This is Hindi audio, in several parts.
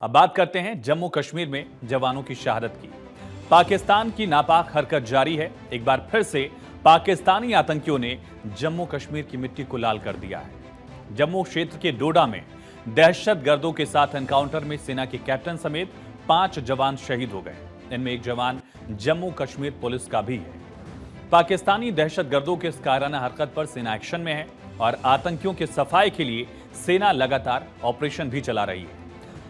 अब बात करते हैं जम्मू कश्मीर में जवानों की शहादत की। पाकिस्तान की नापाक हरकत जारी है। एक बार फिर से पाकिस्तानी आतंकियों ने जम्मू कश्मीर की मिट्टी को लाल कर दिया है। जम्मू क्षेत्र के डोडा में दहशतगर्दों के साथ एनकाउंटर में सेना के कैप्टन समेत 5 जवान शहीद हो गए। इनमें एक जवान जम्मू कश्मीर पुलिस का भी है। पाकिस्तानी दहशतगर्दों के इस कायराना हरकत पर सेना एक्शन में है और आतंकियों के सफाई के लिए सेना लगातार ऑपरेशन भी चला रही है।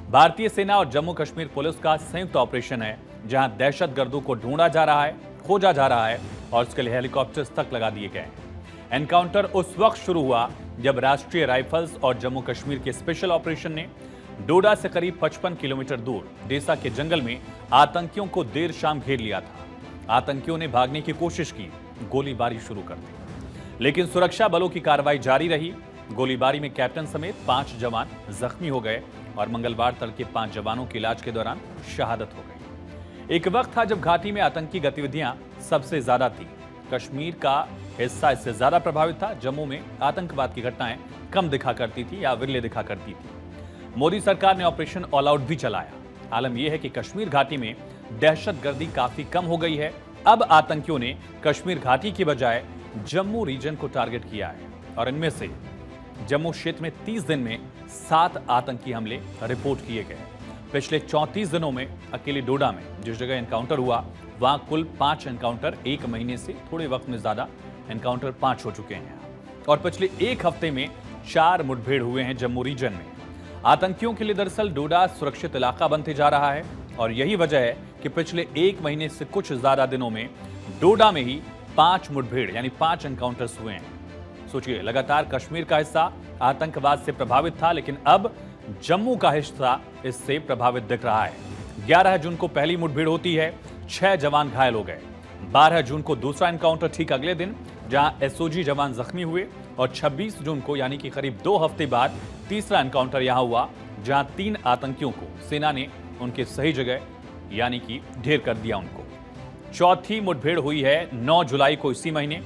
भारतीय सेना और जम्मू कश्मीर पुलिस का संयुक्त ऑपरेशन है, जहां दहशतगर्दों को ढूंढा जा रहा है, खोजा जा रहा है और उसके लिए हेलीकॉप्टर्स तक लगा दिए गए हैं। एनकाउंटर उस वक्त शुरू हुआ जब राष्ट्रीय राइफल्स और जम्मू कश्मीर के स्पेशल ऑपरेशन ने डोडा से करीब 55 किलोमीटर दूर डेसा के जंगल में आतंकियों को देर शाम घेर लिया था। आतंकियों ने भागने की कोशिश की, गोलीबारी शुरू कर दी, लेकिन सुरक्षा बलों की कार्रवाई जारी रही। गोलीबारी में कैप्टन समेत 5 जवान जख्मी हो गए और मंगलवार तड़के 5 जवानों की इलाज के दौरान शहादत हो गई। एक वक्त था जब घाटी में आतंकी गतिविधियां सबसे ज्यादा थी। कश्मीर का हिस्सा इससे ज्यादा प्रभावित था। जम्मू में आतंकवाद की घटनाएं कम दिखा करती थी या विरले दिखा करती थी। मोदी सरकार ने ऑपरेशन ऑल आउट भी चलाया। आलम यह है कि कश्मीर घाटी में दहशतगर्दी काफी कम हो गई है। अब आतंकियों ने कश्मीर घाटी की बजाय जम्मू रीजन को टारगेट किया है और इनमें से जम्मू क्षेत्र में 30 दिन में 7 आतंकी हमले रिपोर्ट किए गए। पिछले 34 दिनों में अकेले डोडा में जिस जगह एनकाउंटर हुआ वहां कुल 5 एनकाउंटर, एक महीने से थोड़े वक्त में ज्यादा एनकाउंटर 5 हो चुके हैं और पिछले एक हफ्ते में 4 मुठभेड़ हुए हैं जम्मू रीजन में। आतंकियों के लिए दरअसल डोडा सुरक्षित इलाका बनते जा रहा है और यही वजह है कि पिछले एक महीने से कुछ ज्यादा दिनों में डोडा में ही 5 मुठभेड़ यानी 5 एनकाउंटर्स हुए हैं। सोचिए, लगातार कश्मीर का हिस्सा आतंकवाद से प्रभावित था, लेकिन अब जम्मू का हिस्सा इससे प्रभावित दिख रहा है। 11 जून को पहली मुठभेड़ होती है, 6 जवान घायल हो गए। 12 जून को दूसरा एनकाउंटर ठीक अगले दिन, जहां एसओजी जवान जख्मी हुए और 26 जून को यानी कि करीब 2 हफ्ते बाद तीसरा एनकाउंटर यहां हुआ, जहां 3 आतंकियों को सेना ने उनके सही जगह यानी कि ढेर कर दिया उनको। चौथी मुठभेड़ हुई है 9 जुलाई को इसी महीने।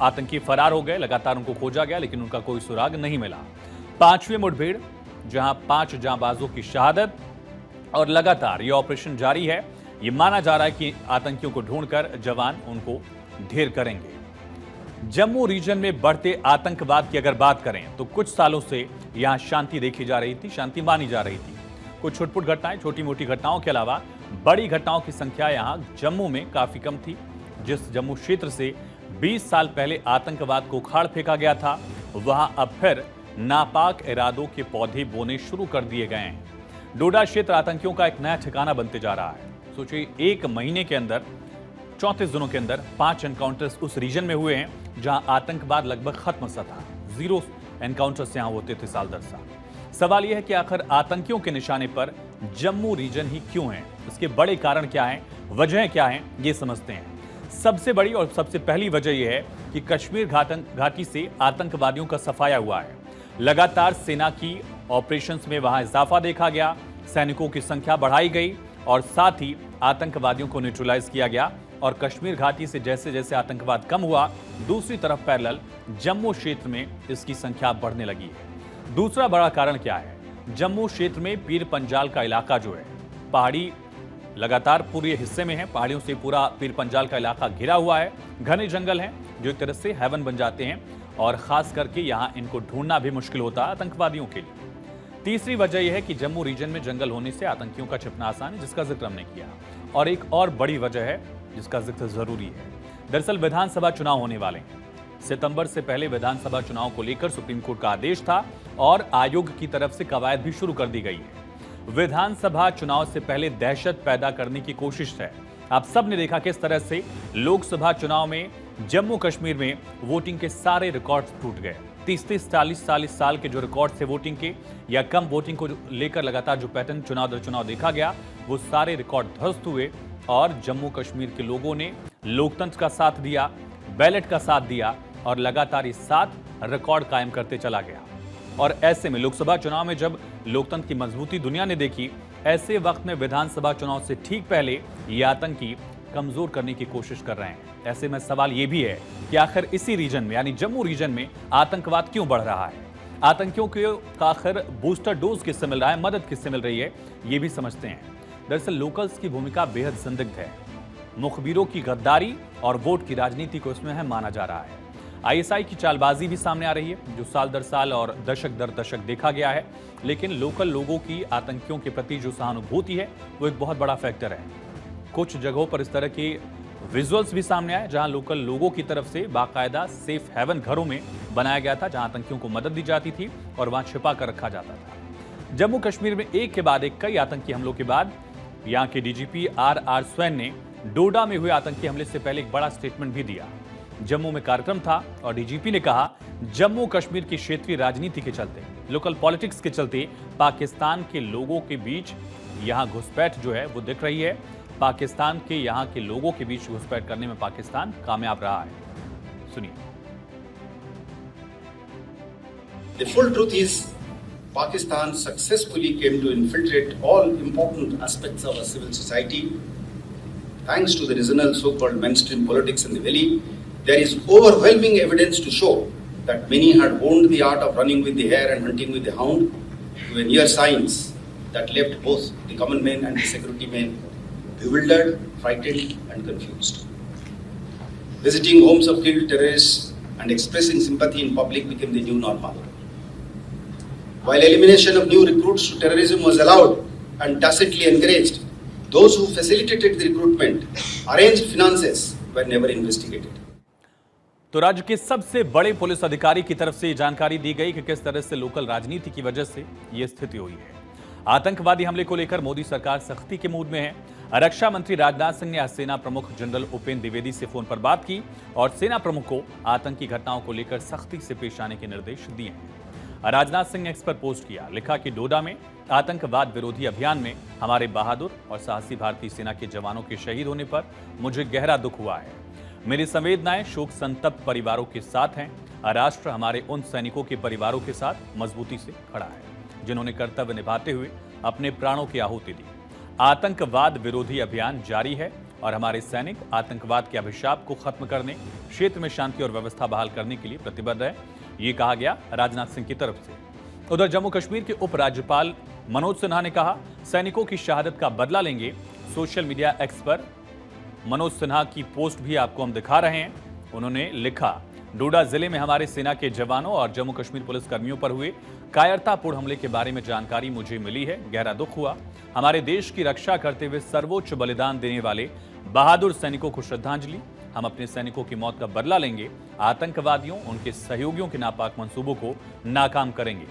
आतंकी फरार हो गए, लगातार उनको खोजा गया लेकिन उनका कोई सुराग नहीं मिला। 5वीं मुठभेड़, जहां 5 जांबाजों की शहादत और लगातार यह ऑपरेशन जारी है। यह माना जा रहा है कि आतंकियों को ढूंढकर जवान उनको ढेर करेंगे। जम्मू रीजन में बढ़ते आतंकवाद की अगर बात करें तो कुछ सालों से यहां शांति देखी जा रही थी, शांति मानी जा रही थी। कुछ छुटपुट घटनाएं, छोटी मोटी घटनाओं के अलावा बड़ी घटनाओं की संख्या यहां जम्मू में काफी कम थी। जिस जम्मू क्षेत्र से 20 साल पहले आतंकवाद को उखाड़ फेंका गया था, वहां अब फिर नापाक इरादों के पौधे बोने शुरू कर दिए गए हैं। डोडा क्षेत्र आतंकियों का एक नया ठिकाना बनते जा रहा है। सोचिए, एक महीने के अंदर 34 दिनों के अंदर 5 एनकाउंटर्स उस रीजन में हुए हैं जहां आतंकवाद लगभग खत्म सा था। 0 एनकाउंटर्स यहां होते थे साल दर साल। सवाल यह है कि आखिर आतंकियों के निशाने पर जम्मू रीजन ही क्यों है? इसके बड़े कारण क्या हैं, वजह क्या हैं, ये समझते हैं। सबसे बड़ी और सबसे पहली वजह यह है कि कश्मीर घाटी से आतंकवादियों का सफाया हुआ है। लगातार सेना की ऑपरेशंस में वहां इजाफा देखा गया, सैनिकों की संख्या बढ़ाई गई और साथ ही आतंकवादियों को न्यूट्रलाइज किया गया। और कश्मीर घाटी से जैसे जैसे आतंकवाद कम हुआ, दूसरी तरफ पैरेलल जम्मू क्षेत्र में इसकी संख्या बढ़ने लगी है। दूसरा बड़ा कारण क्या है? जम्मू क्षेत्र में पीर पंजाल का इलाका जो है, पहाड़ी लगातार पूरे हिस्से में है, पहाड़ियों से पूरा पीर पंजाल का इलाका घिरा हुआ है। घने जंगल हैं जो एक तरह से हेवन बन जाते हैं और खास करके यहां इनको ढूंढना भी मुश्किल होता है आतंकवादियों के लिए। तीसरी वजह यह है कि जम्मू रीजन में जंगल होने से आतंकियों का छिपना आसान है, जिसका जिक्र हमने किया। और एक और बड़ी वजह है जिसका जिक्र जरूरी है। दरअसल विधानसभा चुनाव होने वाले हैं। सितंबर से पहले विधानसभा चुनाव को लेकर सुप्रीम कोर्ट का आदेश था और आयोग की तरफ से कवायद भी शुरू कर दी गई है। विधानसभा चुनाव से पहले दहशत पैदा करने की कोशिश है। आप सब ने देखा किस तरह से लोकसभा चुनाव में जम्मू कश्मीर में वोटिंग के सारे रिकॉर्ड्स टूट गए। 30-30, 40-40 साल के जो रिकॉर्ड थे वोटिंग के या कम वोटिंग को लेकर लगातार जो पैटर्न चुनाव दर चुनाव देखा गया, वो सारे रिकॉर्ड ध्वस्त हुए और जम्मू कश्मीर के लोगों ने लोकतंत्र का साथ दिया, बैलेट का साथ दिया और लगातार इस साथ रिकॉर्ड कायम करते चला गया। और ऐसे में लोकसभा चुनाव में जब लोकतंत्र की मजबूती दुनिया ने देखी, ऐसे वक्त में विधानसभा चुनाव से ठीक पहले ये आतंकी कमजोर करने की कोशिश कर रहे हैं। ऐसे में सवाल ये भी है कि आखिर इसी रीजन में यानी जम्मू रीजन में आतंकवाद क्यों बढ़ रहा है? आतंकियों को आखिर बूस्टर डोज किससे मिल रहा है, मदद किससे मिल रही है, ये भी समझते हैं। दरअसल लोकल्स की भूमिका बेहद संदिग्ध है। मुखबिरों की गद्दारी और वोट की राजनीति को इसमें है माना जा रहा है। आईएसआई की चालबाजी भी सामने आ रही है, जो साल दर साल और दशक दर दशक देखा गया है। लेकिन लोकल लोगों की आतंकियों के प्रति जो सहानुभूति है वो एक बहुत बड़ा फैक्टर है। कुछ जगहों पर इस तरह के विजुअल्स भी सामने आए जहां लोकल लोगों की तरफ से बाकायदा सेफ हेवन घरों में बनाया गया था, जहां आतंकियों को मदद दी जाती थी और वहां छिपा कर रखा जाता था। जम्मू कश्मीर में एक के बाद एक कई आतंकी हमलों के बाद यहां के डीजीपी आर स्वैन ने डोडा में हुए आतंकी हमले से पहले एक बड़ा स्टेटमेंट भी दिया। जम्मू में कार्यक्रम था और डीजीपी ने कहा, जम्मू कश्मीर की क्षेत्रीय राजनीति के चलते, लोकल पॉलिटिक्स के चलते पाकिस्तान के लोगों के बीच यहां घुसपैठ जो है वो दिख रही है। पाकिस्तान के यहां के लोगों के बीच घुसपैठ करने में पाकिस्तान कामयाब रहा है। सुनिए। The full truth is, Pakistan successfully came to infiltrate all important aspects of our civil society. Thanks to the regional so-called mainstream politics in the valley, there is overwhelming evidence to show that many had honed the art of running with the hare and hunting with the hound to a near science that left both the common men and the security men bewildered, frightened and confused. Visiting homes of killed terrorists and expressing sympathy in public became the new normal. While elimination of new recruits to terrorism was allowed and tacitly encouraged, those who facilitated the recruitment, arranged finances, were never investigated. तो राज्य के सबसे बड़े पुलिस अधिकारी की तरफ से जानकारी दी गई कि किस तरह से लोकल राजनीति की वजह से यह स्थिति हुई है। आतंकवादी हमले को लेकर मोदी सरकार सख्ती के मूड में है। रक्षा मंत्री राजनाथ सिंह ने आज सेना प्रमुख जनरल उपेंद्र द्विवेदी से फोन पर बात की और सेना प्रमुख को आतंकी घटनाओं को लेकर सख्ती से पेश आने के निर्देश दिए हैं। राजनाथ सिंह ने एक्स पर पोस्ट किया, लिखा कि डोडा में आतंकवाद विरोधी अभियान में हमारे बहादुर और साहसी भारतीय सेना के जवानों के शहीद होने पर मुझे गहरा दुख हुआ है। मेरी संवेदनाएं शोक संतप्त परिवारों के साथ हैं। राष्ट्र हमारे उन सैनिकों के परिवारों के साथ मजबूती से खड़ा है जिन्होंने कर्तव्य निभाते हुए अपने प्राणों की आहुति दी। आतंकवाद विरोधी अभियान जारी है और हमारे सैनिक आतंकवाद के अभिशाप को खत्म करने, क्षेत्र में शांति और व्यवस्था बहाल करने के लिए प्रतिबद्ध है, ये कहा गया राजनाथ सिंह की तरफ से। उधर जम्मू कश्मीर के उपराज्यपाल मनोज सिन्हा ने कहा, सैनिकों की शहादत का बदला लेंगे। सोशल मीडिया एक्स पर मनोज सिन्हा की पोस्ट भी आपको हम दिखा रहे हैं। उन्होंने लिखा, डोडा जिले में हमारे सेना के जवानों और जम्मू कश्मीर पुलिस कर्मियों पर हुए कायरतापूर्ण हमले के बारे में जानकारी मुझे मिली है। गहरा दुख हुआ। हमारे देश की रक्षा करते हुए सर्वोच्च बलिदान देने वाले बहादुर सैनिकों को श्रद्धांजलि। हम अपने सैनिकों की मौत का बदला लेंगे। आतंकवादियों, उनके सहयोगियों के नापाक मंसूबों को नाकाम करेंगे।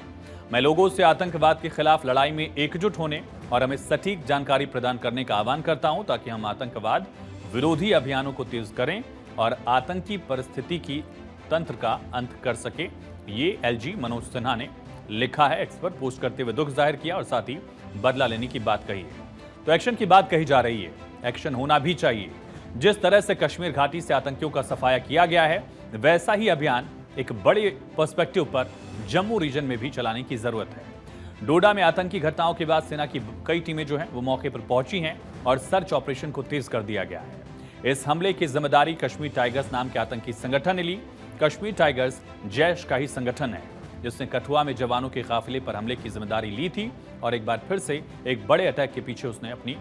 मैं लोगों से आतंकवाद के खिलाफ लड़ाई में एकजुट होने और हमें सटीक जानकारी प्रदान करने का आह्वान करता हूं ताकि हम आतंकवाद विरोधी अभियानों को तेज करें और आतंकी परिस्थिति की तंत्र का अंत कर सके। ये एलजी मनोज सिन्हा ने लिखा है, एक्स पर पोस्ट करते हुए दुख जाहिर किया और साथ ही बदला लेने की बात कही है। तो एक्शन की बात कही जा रही है, एक्शन होना भी चाहिए। जिस तरह से कश्मीर घाटी से आतंकियों का सफाया किया गया है, वैसा ही अभियान एक बड़े पर्सपेक्टिव पर जम्मू रीजन में भी चलाने की जरूरत है। डोडा में आतंकी घटनाओं के बाद सेना की कई टीमें जो हैं वो मौके पर पहुंची हैं और सर्च ऑपरेशन को तेज कर दिया गया है। इस हमले की जिम्मेदारी कश्मीर टाइगर्स नाम के आतंकी संगठन ने ली। कश्मीर टाइगर्स जैश का ही संगठन है जिसने कठुआ में जवानों के काफिले पर हमले की जिम्मेदारी ली थी और एक बार फिर से एक बड़े अटैक के पीछे उसने अपनी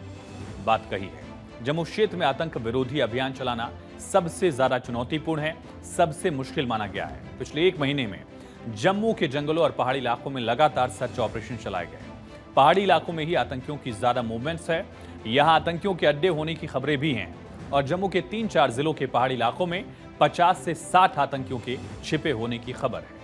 बात कही है। जम्मू क्षेत्र में आतंक विरोधी अभियान चलाना सबसे ज्यादा चुनौतीपूर्ण है, सबसे मुश्किल माना गया है। पिछले एक महीने में जम्मू के जंगलों और पहाड़ी इलाकों में लगातार सर्च ऑपरेशन चलाए गए। पहाड़ी इलाकों में ही आतंकियों की ज्यादा मूवमेंट्स है। यहां आतंकियों के अड्डे होने की खबरें भी हैं और जम्मू के 3-4 जिलों के पहाड़ी इलाकों में 50 से 60 आतंकियों के छिपे होने की खबर है।